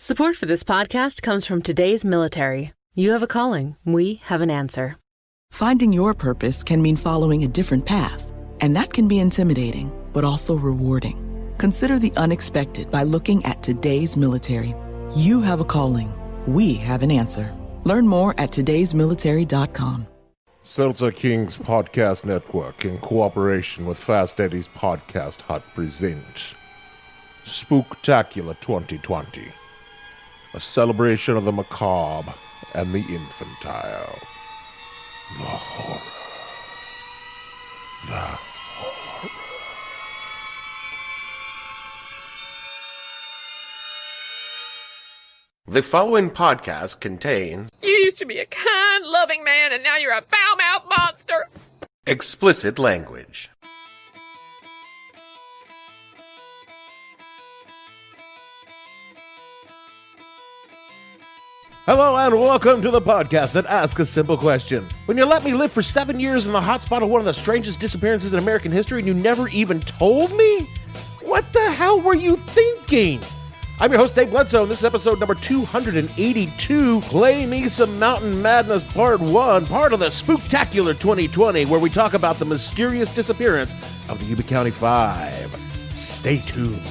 Support for this podcast comes from today's military. You have a calling. We have an answer. Finding your purpose can mean following a different path, and that can be intimidating, but also rewarding. Consider the unexpected by looking at today's military. You have a calling. We have an answer. Learn more at todaysmilitary.com. Seltzer Kings Podcast Network, in cooperation with Fast Eddie's Podcast Hut, present Spooktacular 2020, a celebration of the macabre and the infantile. The horror. The horror. The following podcast contains... You used to be a kind, loving man, and now you're a foul-mouthed monster. Explicit language. Hello and welcome to the podcast that asks a simple question. When you let me live for 7 years in the hotspot of one of the strangest disappearances in American history and you never even told me? What the hell were you thinking? I'm your host, Dave Bledsoe, and this is episode number 282, Play Me Some Mountain Madness Part 1, part of the Spooktacular 2020, where we talk about the mysterious disappearance of the Yuba County Five. Stay tuned.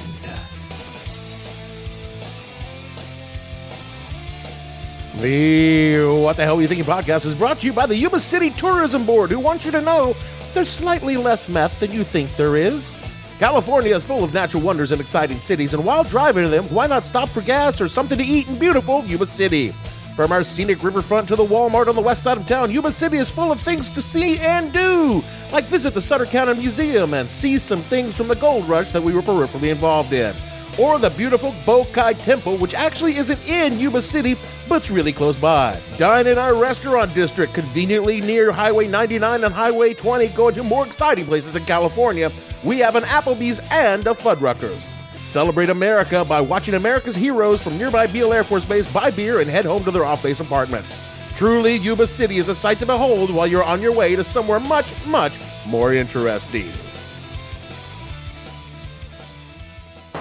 The What the Hell Were You Thinking podcast is brought to you by the Yuba City Tourism Board, who wants you to know there's slightly less meth than you think there is. California is full of natural wonders and exciting cities, and while driving to them, why not stop for gas or something to eat in beautiful Yuba City? From our scenic riverfront to the Walmart on the west side of town, Yuba City is full of things to see and do, like visit the Sutter County Museum and see some things from the gold rush that we were peripherally involved in. Or the beautiful Bokai Temple, which actually isn't in Yuba City, but's really close by. Dine in our restaurant district, conveniently near Highway 99 and Highway 20, going to more exciting places in California. We have an Applebee's and a Fuddruckers. Celebrate America by watching America's heroes from nearby Beale Air Force Base buy beer and head home to their off-base apartments. Truly, Yuba City is a sight to behold while you're on your way to somewhere much, much more interesting.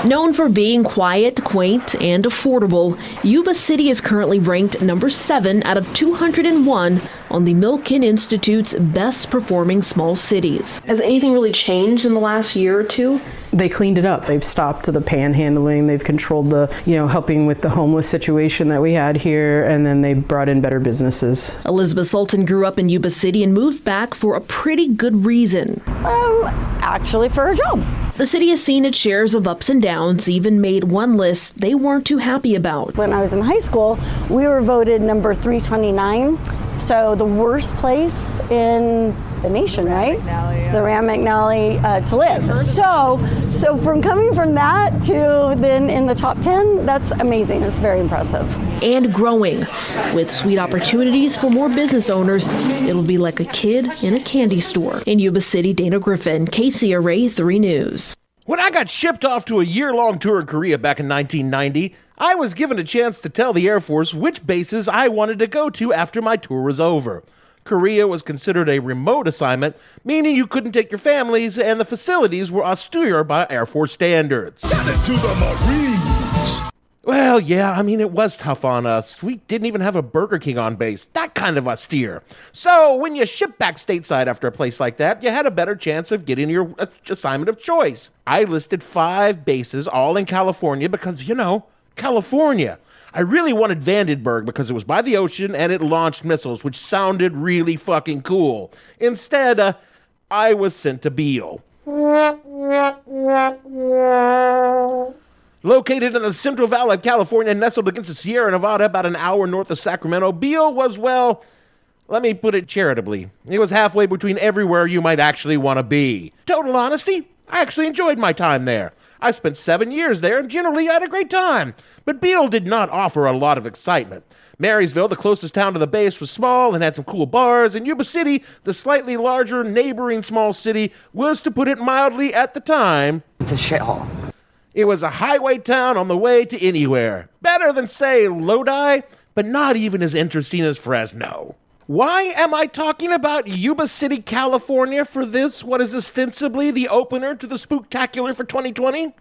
Known for being quiet, quaint, and affordable, Yuba City is currently ranked number 7 out of 201 on the Milken Institute's best performing small cities. Has anything really changed in the last year or two? They cleaned it up. They've stopped the panhandling. They've controlled the, helping with the homeless situation that we had here, and then they brought in better businesses. Elizabeth Sultan grew up in Yuba City and moved back for a pretty good reason. Actually for a job. The city has seen its shares of ups and downs, even made one list they weren't too happy about. When I was in high school, we were voted number 329. So the worst place in the nation, right? The Ram McNally to live. So from coming from that to then in the top 10, that's amazing. It's very impressive. And growing. With sweet opportunities for more business owners, it'll be like a kid in a candy store. In Yuba City, Dana Griffin, KCRA 3 News. When I got shipped off to a year-long tour in Korea back in 1990, I was given a chance to tell the Air Force which bases I wanted to go to after my tour was over. Korea was considered a remote assignment, meaning you couldn't take your families, and the facilities were austere by Air Force standards. Send it to the Marines! Well, yeah, it was tough on us. We didn't even have a Burger King on base. That kind of austere. So when you ship back stateside after a place like that, you had a better chance of getting your assignment of choice. I listed 5 bases, all in California, because, California. I really wanted Vandenberg because it was by the ocean and it launched missiles, which sounded really fucking cool. Instead, I was sent to Beale. Located in the Central Valley of California, nestled against the Sierra Nevada about an hour north of Sacramento, Beale was, well, let me put it charitably, it was halfway between everywhere you might actually want to be. Total honesty, I actually enjoyed my time there. I spent 7 years there and generally had a great time. But Beale did not offer a lot of excitement. Marysville, the closest town to the base, was small and had some cool bars, and Yuba City, the slightly larger neighboring small city, was, to put it mildly at the time, it's a shithole. It was a highway town on the way to anywhere. Better than, say, Lodi, but not even as interesting as Fresno. Why am I talking about Yuba City, California for this, what is ostensibly the opener to the Spooktacular for 2020?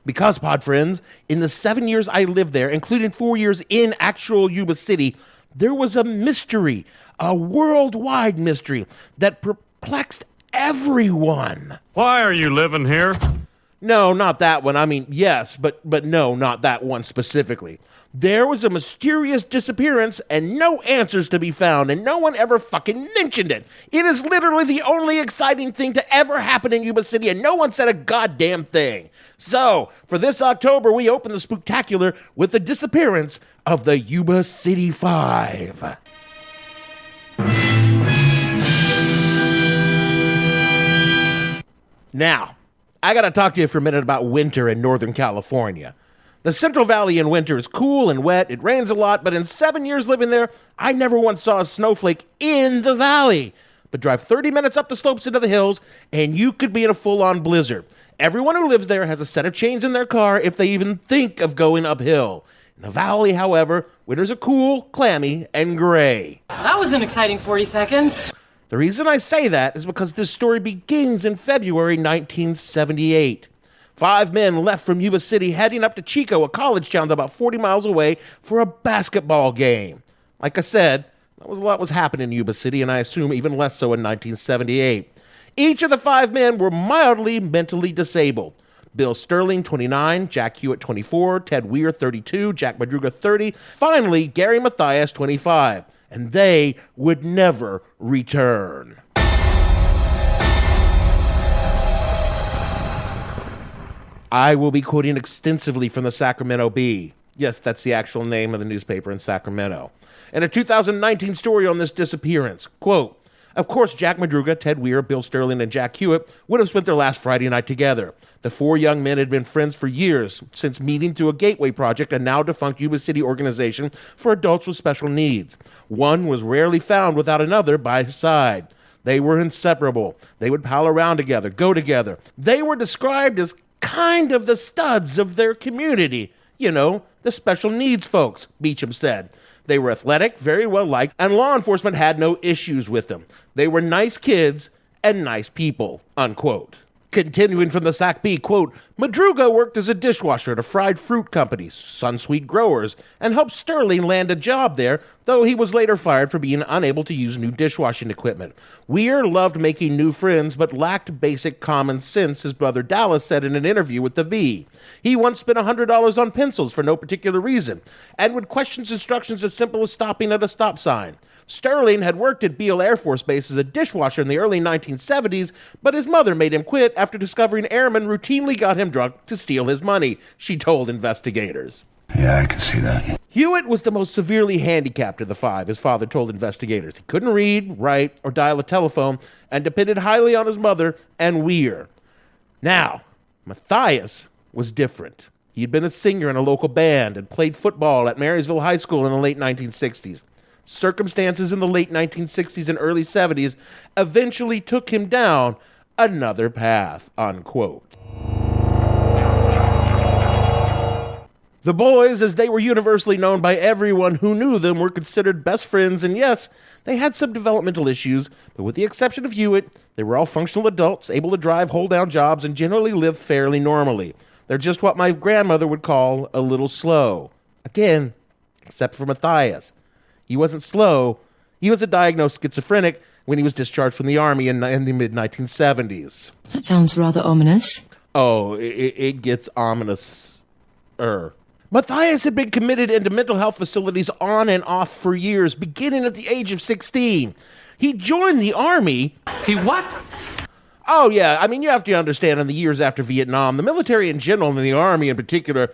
Because, pod friends, in the 7 years I lived there, including 4 years in actual Yuba City, there was a mystery, a worldwide mystery that perplexed everyone. Why are you living here? No, not that one. I mean, yes, but no, not that one specifically. There was a mysterious disappearance and no answers to be found, and no one ever fucking mentioned it. It is literally the only exciting thing to ever happen in Yuba City, and no one said a goddamn thing. So, for this October, we open the Spooktacular with the disappearance of the Yuba City Five. Now, I gotta talk to you for a minute about winter in Northern California. The Central Valley in winter is cool and wet, it rains a lot, but in 7 years living there, I never once saw a snowflake in the valley. But drive 30 minutes up the slopes into the hills, and you could be in a full-on blizzard. Everyone who lives there has a set of chains in their car if they even think of going uphill. In the valley, however, winters are cool, clammy, and gray. That was an exciting 40 seconds. The reason I say that is because this story begins in February 1978. 5 men left from Yuba City heading up to Chico, a college town about 40 miles away, for a basketball game. Like I said, a lot was happening in Yuba City, and I assume even less so in 1978. Each of the 5 men were mildly mentally disabled. Bill Sterling, 29, Jack Hewitt, 24, Ted Weir, 32, Jack Madruga, 30, finally, Gary Mathias, 25. And they would never return. I will be quoting extensively from the Sacramento Bee. Yes, that's the actual name of the newspaper in Sacramento. In a 2019 story on this disappearance, quote, "Of course, Jack Madruga, Ted Weir, Bill Sterling, and Jack Hewitt would have spent their last Friday night together. The 4 young men had been friends for years, since meeting through a Gateway Project, a now defunct Yuba City organization for adults with special needs. One was rarely found without another by his side. They were inseparable. They would pal around together, go together. They were described as kind of the studs of their community. You know, the special needs folks," Beecham said. "They were athletic, very well liked, and law enforcement had no issues with them. They were nice kids and nice people," unquote. Continuing from the Sac Bee, quote, "Madruga worked as a dishwasher at a fried fruit company, Sunsweet Growers, and helped Sterling land a job there, though he was later fired for being unable to use new dishwashing equipment. Weir loved making new friends, but lacked basic common sense," his brother Dallas said in an interview with the Bee. "He once spent $100 on pencils for no particular reason, and would question instructions as simple as stopping at a stop sign. Sterling had worked at Beale Air Force Base as a dishwasher in the early 1970s, but his mother made him quit after discovering airmen routinely got him drunk to steal his money," she told investigators. "Yeah, I can see that." Hewitt was the most severely handicapped of the 5, his father told investigators. He couldn't read, write, or dial a telephone, and depended highly on his mother and Weir. Now, Mathias was different. He had been a singer in a local band and played football at Marysville High School in the late 1960s. Circumstances in the late 1960s and early 70s eventually took him down another path, unquote. The boys, as they were universally known by everyone who knew them, were considered best friends, and yes, they had some developmental issues, but with the exception of Hewitt, they were all functional adults, able to drive hold-down jobs, and generally live fairly normally. They're just what my grandmother would call a little slow. Again, except for Mathias. He wasn't slow. He was a diagnosed schizophrenic when he was discharged from the Army in the mid-1970s. That sounds rather ominous. Oh, it gets ominous-er. Mathias had been committed into mental health facilities on and off for years, beginning at the age of 16. He joined the Army. He what? Oh, yeah. I mean, you have to understand, in the years after Vietnam, the military in general, and the Army in particular,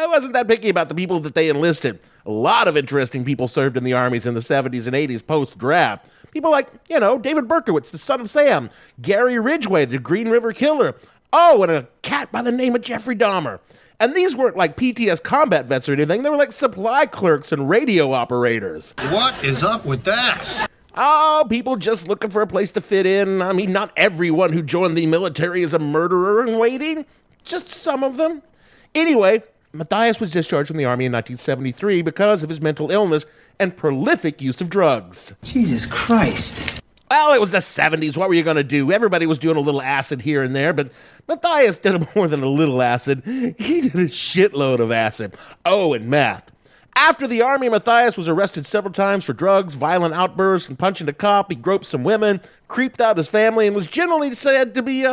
wasn't that picky about the people that they enlisted. A lot of interesting people served in the armies in the 70s and 80s post-draft. People like, David Berkowitz, the son of Sam, Gary Ridgway, the Green River Killer. Oh, and a cat by the name of Jeffrey Dahmer. And these weren't like PTS combat vets or anything. They were like supply clerks and radio operators. What is up with that? Oh, people just looking for a place to fit in. I mean, not everyone who joined the military is a murderer in waiting. Just some of them. Anyway, Mathias was discharged from the Army in 1973 because of his mental illness and prolific use of drugs. Jesus Christ. Well, it was the 70s. What were you going to do? Everybody was doing a little acid here and there, but Matthias did more than a little acid. He did a shitload of acid. Oh, and meth. After the army, Matthias was arrested several times for drugs, violent outbursts, and punching a cop. He groped some women, creeped out his family, and was generally said to be,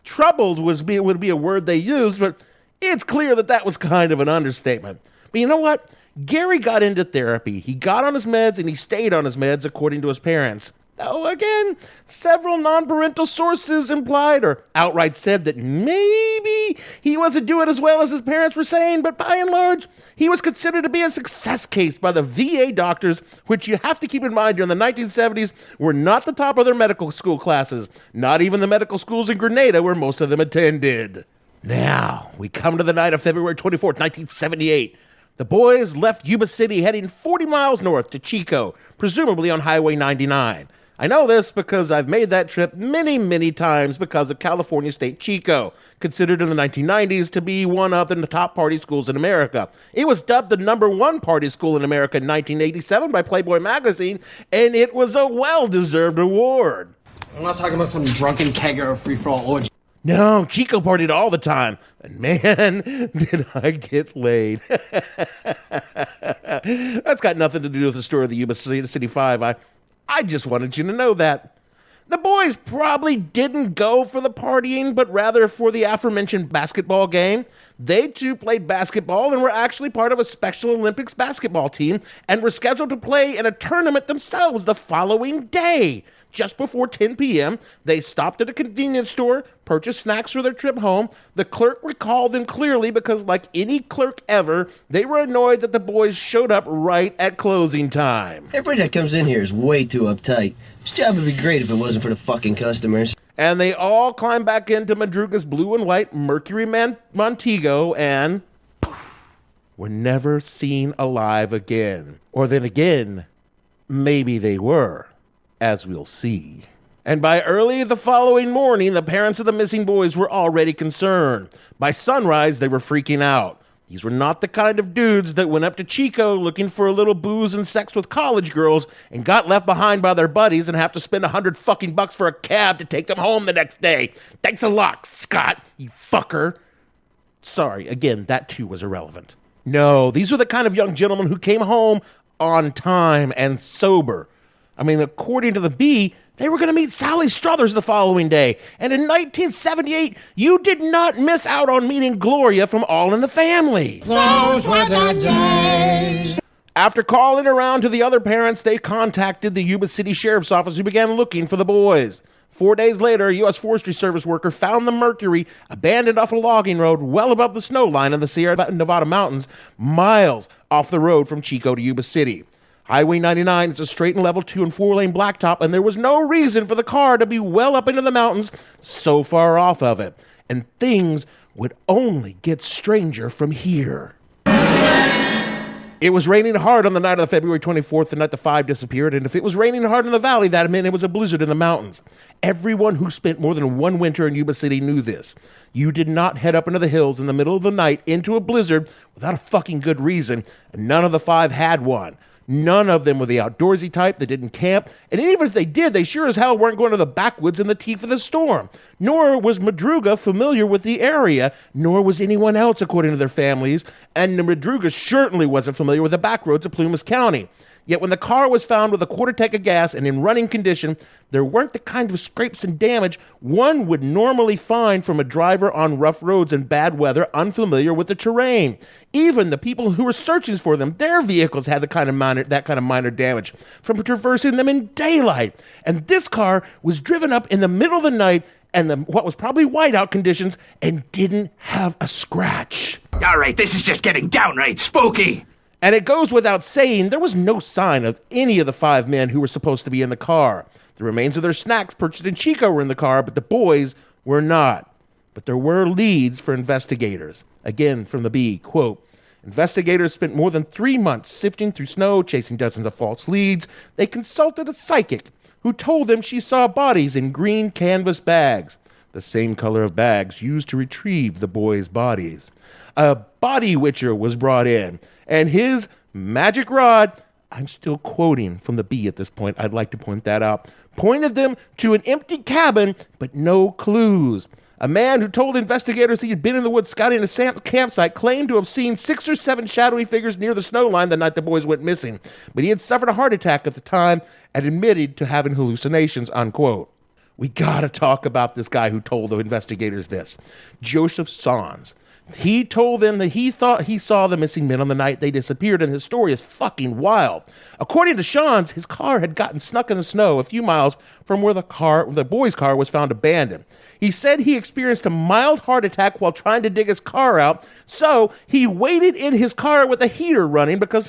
troubled would be a word they used, but it's clear that was kind of an understatement. But you know what? Gary got into therapy. He got on his meds, and he stayed on his meds, according to his parents. Though, again, several non-parental sources implied or outright said that maybe he wasn't doing as well as his parents were saying, but by and large, he was considered to be a success case by the VA doctors, which you have to keep in mind during the 1970s were not the top of their medical school classes, not even the medical schools in Grenada where most of them attended. Now, we come to the night of February 24th, 1978. The boys left Yuba City heading 40 miles north to Chico, presumably on Highway 99. I know this because I've made that trip many, many times because of California State Chico, considered in the 1990s to be one of the top party schools in America. It was dubbed the #1 party school in America in 1987 by Playboy magazine, and it was a well-deserved award. I'm not talking about some drunken kegger or free-for-all orgy. No, Chico partied all the time, and man, did I get laid. That's got nothing to do with the story of the Yuba City Five. I just wanted you to know that. The boys probably didn't go for the partying, but rather for the aforementioned basketball game. They too played basketball and were actually part of a Special Olympics basketball team and were scheduled to play in a tournament themselves the following day. Just before 10 p.m., they stopped at a convenience store, purchased snacks for their trip home. The clerk recalled them clearly because, like any clerk ever, they were annoyed that the boys showed up right at closing time. Everybody that comes in here is way too uptight. This job would be great if it wasn't for the fucking customers. And they all climbed back into Madruga's blue and white Mercury Montego and were never seen alive again. Or then again, maybe they were. As we'll see. And by early the following morning, the parents of the missing boys were already concerned. By sunrise, they were freaking out. These were not the kind of dudes that went up to Chico looking for a little booze and sex with college girls and got left behind by their buddies and have to spend $100 for a cab to take them home the next day. Thanks a lot, Scott, you fucker. Sorry, again, that too was irrelevant. No, these were the kind of young gentlemen who came home on time and sober. I mean, according to the Bee, they were going to meet Sally Struthers the following day. And in 1978, you did not miss out on meeting Gloria from All in the Family. Those were the days. After calling around to the other parents, they contacted the Yuba City Sheriff's Office, who began looking for the boys. 4 days later, a U.S. Forestry Service worker found the Mercury abandoned off a logging road well above the snow line in the Sierra Nevada mountains, miles off the road from Chico to Yuba City. Highway 99 is a straight and level 2- and 4-lane blacktop, and there was no reason for the car to be well up into the mountains so far off of it. And things would only get stranger from here. It was raining hard on the night of February 24th, the night the Five disappeared, and if it was raining hard in the valley, that meant it was a blizzard in the mountains. Everyone who spent more than one winter in Yuba City knew this. You did not head up into the hills in the middle of the night into a blizzard without a fucking good reason, and none of the Five had one. None of them were the outdoorsy type that didn't camp, and even if they did, they sure as hell weren't going to the backwoods in the teeth of the storm. Nor was Madruga familiar with the area, nor was anyone else, according to their families, and Madruga certainly wasn't familiar with the back roads of Plumas County. Yet when the car was found with a quarter tank of gas and in running condition, there weren't the kind of scrapes and damage one would normally find from a driver on rough roads in bad weather, unfamiliar with the terrain. Even the people who were searching for them, their vehicles had that kind of minor damage from traversing them in daylight. And this car was driven up in the middle of the night and what was probably whiteout conditions and didn't have a scratch. All right, this is just getting downright spooky. And it goes without saying, there was no sign of any of the five men who were supposed to be in the car. The remains of their snacks purchased in Chico were in the car, but the boys were not. But there were leads for investigators. Again, from the Bee, quote, investigators spent more than 3 months sifting through snow, chasing dozens of false leads. They consulted a psychic who told them she saw bodies in green canvas bags, the same color of bags used to retrieve the boys' bodies. A body witcher was brought in, and his magic rod I'm still quoting from the B at this point, I'd like to point that out, pointed them to an empty cabin, but no clues. A man who told investigators he had been in the woods scouting a campsite claimed to have seen 6 or 7 shadowy figures near the snow line the night the boys went missing, but he had suffered a heart attack at the time and admitted to having hallucinations, unquote. We gotta talk about this guy who told the investigators this. Joseph Sans. He told them that he thought he saw the missing men on the night they disappeared, and his story is fucking wild. According to Sans, his car had gotten snuck in the snow a few miles from where the boy's car was found abandoned. He said he experienced a mild heart attack while trying to dig his car out, so he waited in his car with a heater running because,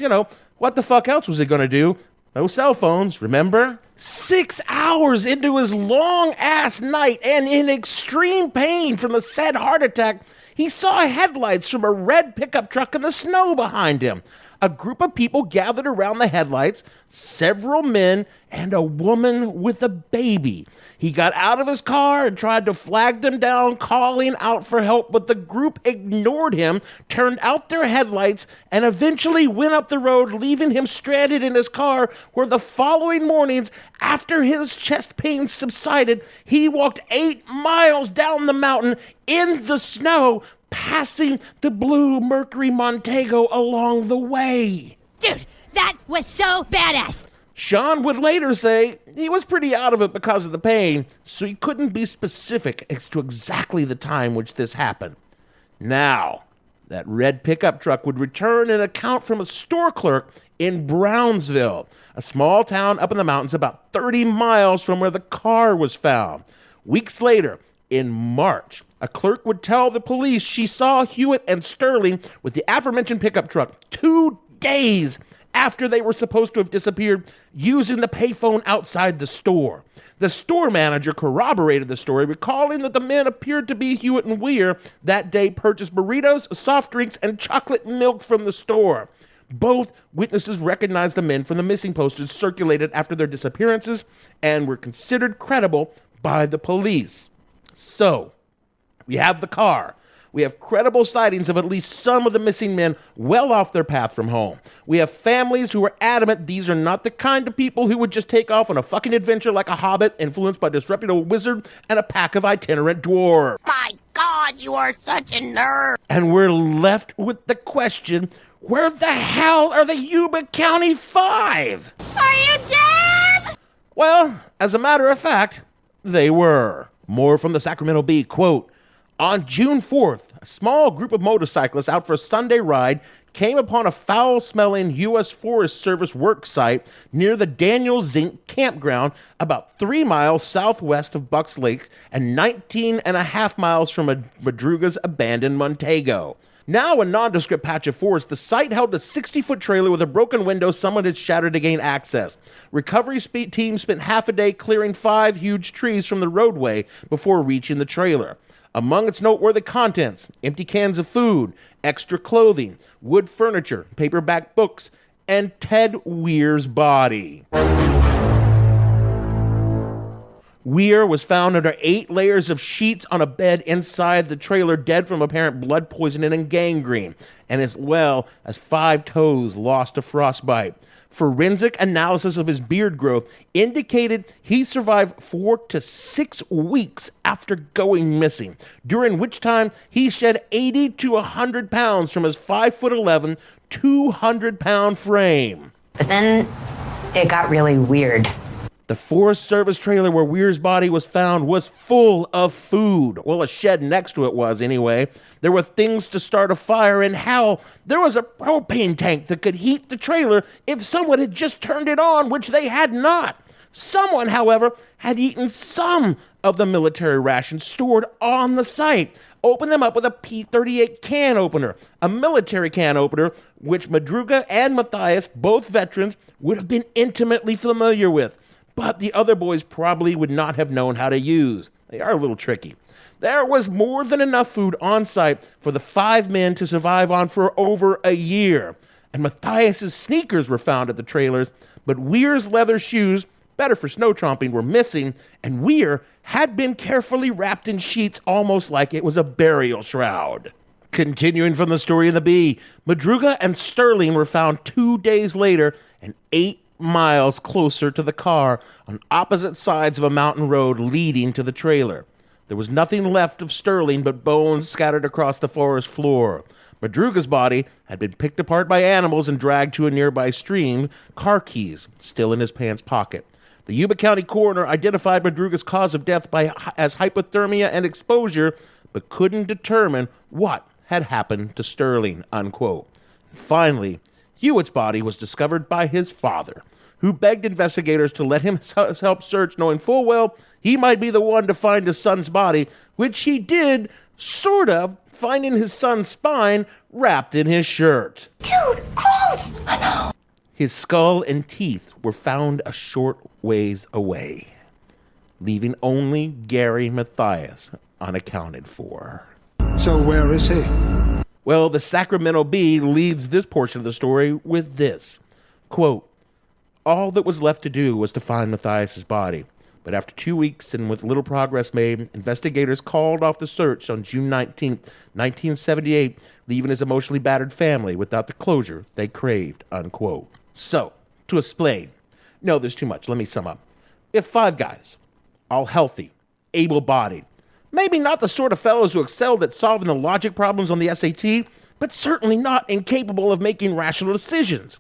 what the fuck else was he going to do? No cell phones, remember? 6 hours into his long-ass night and in extreme pain from the said heart attack, he saw headlights from a red pickup truck in the snow behind him. A group of people gathered around the headlights, several men and a woman with a baby. He got out of his car and tried to flag them down, calling out for help, but the group ignored him, turned out their headlights, and eventually went up the road, leaving him stranded in his car, where the following mornings, after his chest pain subsided, he walked 8 miles down the mountain in the snow, passing the blue Mercury Montego along the way. Dude, that was so badass. Sean would later say he was pretty out of it because of the pain, so he couldn't be specific as to exactly the time which this happened. Now, that red pickup truck would return an account from a store clerk in Brownsville, a small town up in the mountains about 30 miles from where the car was found. Weeks later, in March, a clerk would tell the police she saw Hewitt and Sterling with the aforementioned pickup truck 2 days after they were supposed to have disappeared, using the payphone outside the store. The store manager corroborated the story, recalling that the men appeared to be Hewitt and Weir that day, purchased burritos, soft drinks, and chocolate milk from the store. Both witnesses recognized the men from the missing posters circulated after their disappearances and were considered credible by the police. So, we have the car. We have credible sightings of at least some of the missing men well off their path from home. We have families who are adamant these are not the kind of people who would just take off on a fucking adventure like a hobbit influenced by a disreputable wizard and a pack of itinerant dwarves. My God, you are such a nerd. And we're left with the question, where the hell are the Yuba County Five? Are you dead? Well, as a matter of fact, they were. More from the Sacramento Bee, quote, on June 4th, a small group of motorcyclists out for a Sunday ride came upon a foul-smelling U.S. Forest Service work site near the Daniel Zink campground about 3 miles southwest of Bucks Lake and 19 and a half miles from Madruga's abandoned Montego. Now a nondescript patch of forest, the site held a 60-foot trailer with a broken window someone had shattered to gain access. Recovery team spent half a day clearing 5 huge trees from the roadway before reaching the trailer. Among its noteworthy contents, empty cans of food, extra clothing, wood furniture, paperback books, and Ted Weir's body. Weir was found under 8 layers of sheets on a bed inside the trailer, dead from apparent blood poisoning and gangrene, and as well as 5 toes lost to frostbite. Forensic analysis of his beard growth indicated he survived 4 to 6 weeks after going missing, during which time he shed 80 to 100 pounds from his 5'11", 200-pound frame. But then it got really weird. The Forest Service trailer where Weir's body was found was full of food. Well, a shed next to it was, anyway. There were things to start a fire, and hell, there was a propane tank that could heat the trailer if someone had just turned it on, which they had not. Someone, however, had eaten some of the military rations stored on the site, opened them up with a P-38 can opener, a military can opener, which Madruga and Matthias, both veterans, would have been intimately familiar with. But the other boys probably would not have known how to use. They are a little tricky. There was more than enough food on site for the 5 men to survive on for over a year. And Matthias's sneakers were found at the trailers, but Weir's leather shoes, better for snow tromping, were missing, and Weir had been carefully wrapped in sheets almost like it was a burial shroud. Continuing from the story in the Bee, Madruga and Sterling were found 2 days later and 8 miles closer to the car on opposite sides of a mountain road leading to the trailer. There was nothing left of Sterling but bones scattered across the forest floor. Madruga's body had been picked apart by animals and dragged to a nearby stream, car keys still in his pants pocket. The Yuba County coroner identified Madruga's cause of death as hypothermia and exposure, but couldn't determine what had happened to Sterling, unquote. Finally, Hewitt's body was discovered by his father, who begged investigators to let him help search, knowing full well he might be the one to find his son's body, which he did, sort of, finding his son's spine wrapped in his shirt. Dude, gross! I know. His skull and teeth were found a short ways away, leaving only Gary Mathias unaccounted for. So where is he? Well, the Sacramento Bee leaves this portion of the story with this, quote, all that was left to do was to find Mathias' body. But after 2 weeks and with little progress made, investigators called off the search on June 19, 1978, leaving his emotionally battered family without the closure they craved, unquote. So, to explain, no, there's too much. Let me sum up. We have 5 guys, all healthy, able-bodied, maybe not the sort of fellows who excelled at solving the logic problems on the SAT, but certainly not incapable of making rational decisions.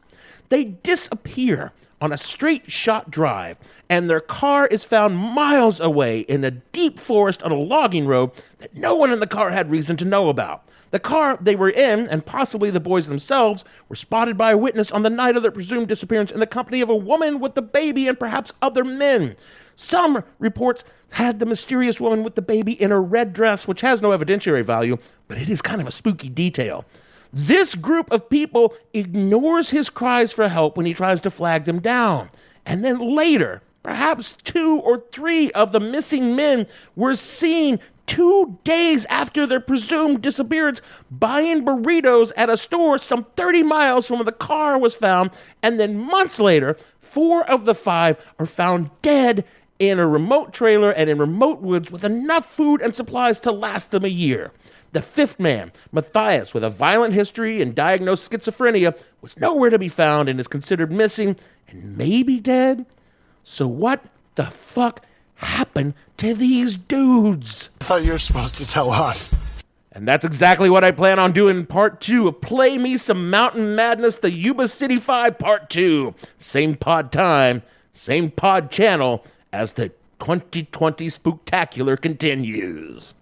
They disappear on a straight shot drive, and their car is found miles away in a deep forest on a logging road that no one in the car had reason to know about. The car they were in, and possibly the boys themselves, were spotted by a witness on the night of their presumed disappearance in the company of a woman with the baby and perhaps other men. Some reports had the mysterious woman with the baby in a red dress, which has no evidentiary value, but it is kind of a spooky detail. This group of people ignores his cries for help when he tries to flag them down. And then later, perhaps 2 or 3 of the missing men were seen 2 days after their presumed disappearance buying burritos at a store some 30 miles from where the car was found. And then months later, 4 of the 5 are found dead in a remote trailer and in remote woods with enough food and supplies to last them a year. The 5th man, Mathias, with a violent history and diagnosed schizophrenia, was nowhere to be found and is considered missing and maybe dead. So what the fuck happened to these dudes? I thought you were supposed to tell us. And that's exactly what I plan on doing in part 2 of Play Me Some Mountain Madness, the Yuba City 5 Part 2. Same pod time, same pod channel as the 2020 Spooktacular continues.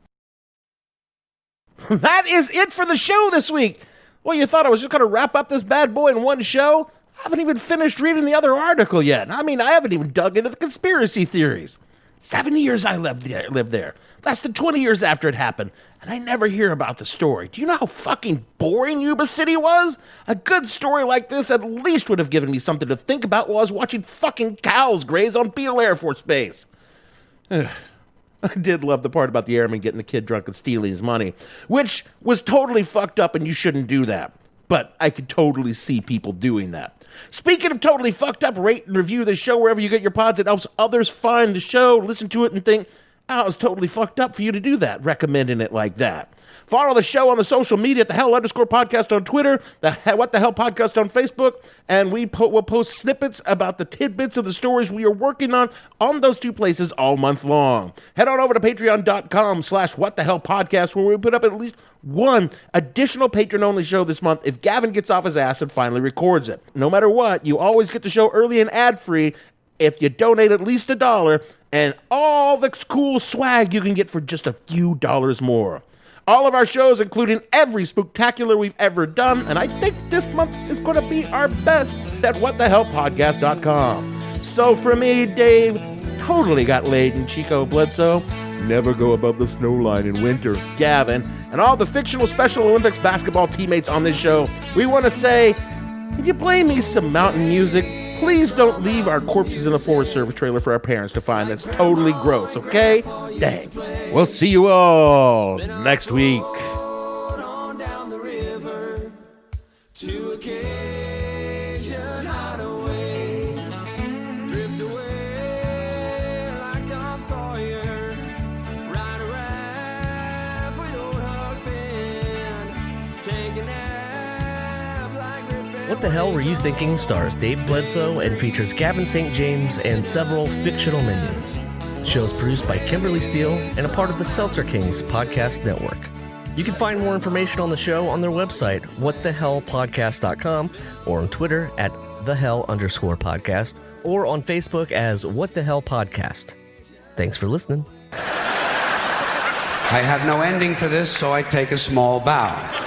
That is it for the show this week. Well, you thought I was just going to wrap up this bad boy in one show? I haven't even finished reading the other article yet. I mean, I haven't even dug into the conspiracy theories. 7 years I lived there. Less than 20 years after it happened, and I never hear about the story. Do you know how fucking boring Yuba City was? A good story like this at least would have given me something to think about while I was watching fucking cows graze on Beale Air Force Base. I did love the part about the airman getting the kid drunk and stealing his money, which was totally fucked up and you shouldn't do that. But I could totally see people doing that. Speaking of totally fucked up, rate and review the show wherever you get your pods. It helps others find the show, listen to it, and think, oh, it's totally fucked up for you to do that, recommending it like that. Follow the show on the social media at @the_hell_podcast on Twitter, the What the Hell Podcast on Facebook, and we'll post snippets about the tidbits of the stories we are working on those 2 places all month long. Head on over to patreon.com/whatthehellpodcast, where we put up at least one additional patron-only show this month if Gavin gets off his ass and finally records it. No matter what, you always get the show early and ad-free if you donate at least $1, and all the cool swag you can get for just a few dollars more. All of our shows, including every Spooktacular we've ever done, and I think this month is going to be our best, at whatthehellpodcast.com. So for me, Dave, totally got laid in Chico Bledsoe, never go above the snow line in winter, Gavin, and all the fictional Special Olympics basketball teammates on this show, we want to say, if you play me some mountain music, please don't leave our corpses in the Forest Service trailer for our parents to find. That's totally gross, okay? Thanks. We'll see you all next week. What the Hell Were You Thinking stars Dave Bledsoe and features Gavin St. James and several fictional minions. The show is produced by Kimberly Steele and a part of the Seltzer Kings podcast network. You can find more information on the show on their website, whatthehellpodcast.com, or on Twitter at @thehell_podcast, or on Facebook as What the Hell Podcast. Thanks for listening. I have no ending for this, so I take a small bow.